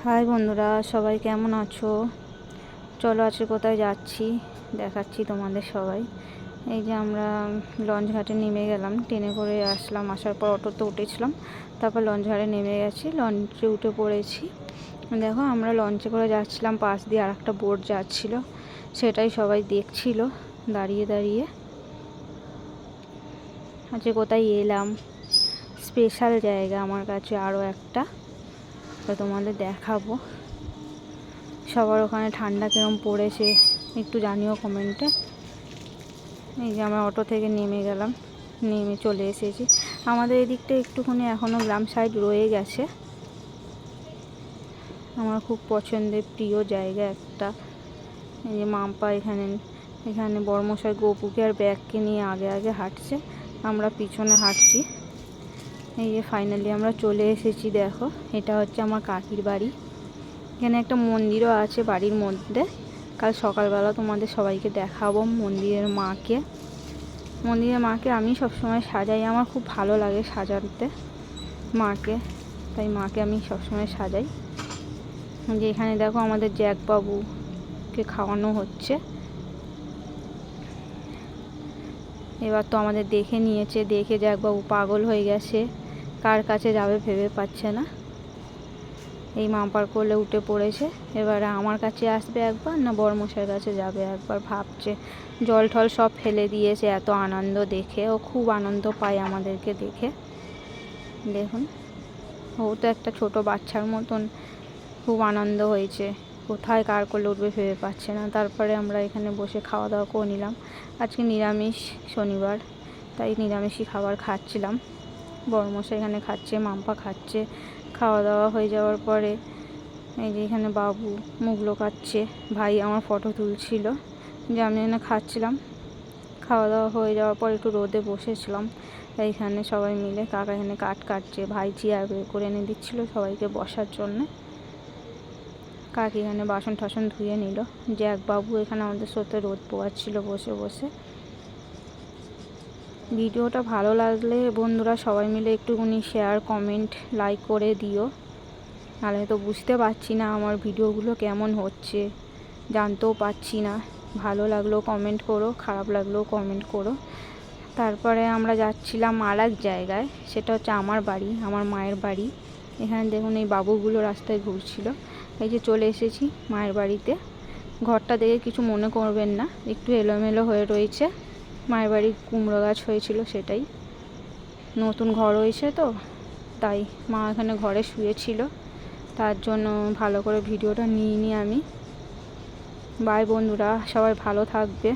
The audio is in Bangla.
হাই বন্ধুরা, সবাই কেমন আছো? চলো আজকে কোথায় যাচ্ছি দেখাচ্ছি তোমাদের সবাই। এই যে আমরা লঞ্চ ঘাটে নেমে গেলাম, ট্রেনে করে আসলাম, আসার পর অটোতে উঠেছিলাম, তারপর লঞ্চ ঘাটে নেমে গেছি, লঞ্চে উঠে পড়েছি। দেখো আমরা লঞ্চে করে যাচ্ছিলাম, পাশ দিয়ে আর একটা বোট যাচ্ছিল, সেটাই সবাই দেখছিল দাঁড়িয়ে দাঁড়িয়ে। আজকে কোথায় এলাম, স্পেশাল জায়গা আমার কাছে আরও একটা, তো তোমাদের দেখাবো। সবার ওখানে ঠান্ডা কিরম পড়েছে একটু জানিও কমেন্টে। এই যে আমরা অটো থেকে নেমে গেলাম, নেমে চলে এসেছি। আমাদের এদিকটা একটুখানি এখনও গ্রাম সাইড রয়ে গেছে। আমার খুব পছন্দের প্রিয় জায়গা একটা। এই যে মাম্পা এখানে বড়মশাই গপুকে আর ব্যাগকে নিয়ে আগে আগে হাঁটছে, আমরা পিছনে হাঁটছি। এই যে ফাইনালি আমরা চলে এসেছি। দেখো, এটা হচ্ছে আমার কাকির বাড়ি। এখানে একটা মন্দিরও আছে বাড়ির মধ্যে। কাল সকালবেলা তোমাদের সবাইকে দেখাবো মন্দিরের মাকে আমি সবসময় সাজাই, আমার খুব ভালো লাগে সাজাতে মাকে, তাই মাকে আমি সবসময় সাজাই। যে এখানে দেখো আমাদের জ্যাকবাবুকে খাওয়ানো হচ্ছে। এবার তো আমাদের দেখে নিয়েছে, দেখে জ্যাকবাবু পাগল হয়ে গেছে, কার কাছে যাবে ভেবে পাচ্ছে না। এই মাম্পার কোলে উঠে পড়েছে, এবারে আমার কাছে আসবে একবার না বড়মশাইয়ের কাছে যাবে একবার ভাবছে। জল ঠল সব ফেলে দিয়েছে, এত আনন্দ দেখে, ও খুব আনন্দ পায় আমাদেরকে দেখে। দেখুন, ও তো একটা ছোট বাচ্চার মতন খুব আনন্দ হয়েছে, কোথায় কার কোলে উঠবে ভেবে পাচ্ছে না। তারপরে আমরা এখানে বসে খাওয়া দাওয়া করে নিলাম। আজকে নিরামিষ, শনিবার, তাই নিরামিষই খাবার খাচ্ছিলাম। বড়মশাই এখানে খাচ্ছে, মাম্পা খাচ্ছে। খাওয়া দাওয়া হয়ে যাওয়ার পরে এই যে এখানে বাবু মুখ লোকাচ্ছে, ভাই আমার ফটো তুলছিল, যে আমি এখানে খাচ্ছিলাম। খাওয়া দাওয়া হয়ে যাওয়ার পর একটু রোদে বসেছিলাম এইখানে সবাই মিলে। কাকা এখানে কাটছে, ভাই চেয়ার বের করে এনে দিচ্ছিল সবাইকে বসার জন্য। কাকি এখানে বাসন টাসন ধুয়ে নিল। জ্যাকবাবু এখানে আমাদের সাথে রোদ পোয়াচ্ছিল বসে বসে। ভিডিওটা ভালো লাগলে বন্ধুরা সবাই মিলে একটুখানি শেয়ার, কমেন্ট, লাইক করে দিও, নাহলে তো বুঝতে পারছি না আমার ভিডিওগুলো কেমন হচ্ছে, জানতেও পারছি না। ভালো লাগলেও কমেন্ট করো, খারাপ লাগলেও কমেন্ট করো। তারপরে আমরা যাচ্ছিলাম আর এক জায়গায়, সেটা হচ্ছে আমার বাড়ি, আমার মায়ের বাড়ি। এখানে দেখুন এই বাবুগুলো রাস্তায় ঘুরছিল। এই যে চলে এসেছি মায়ের বাড়িতে। ঘরটা দেখে কিছু মনে করবেন না, একটু এলোমেলো হয়ে রয়েছে। মায়ের বাড়ি কুমড়ো গাছ হয়েছিল, সেটাই নতুন ঘর হয়েছে তো, তাই মা এখানে ঘরে শুয়েছিল, তার জন্য ভালো করে ভিডিওটা নিইনি আমি। বাই বন্ধুরা, সবাই ভালো থাকবে।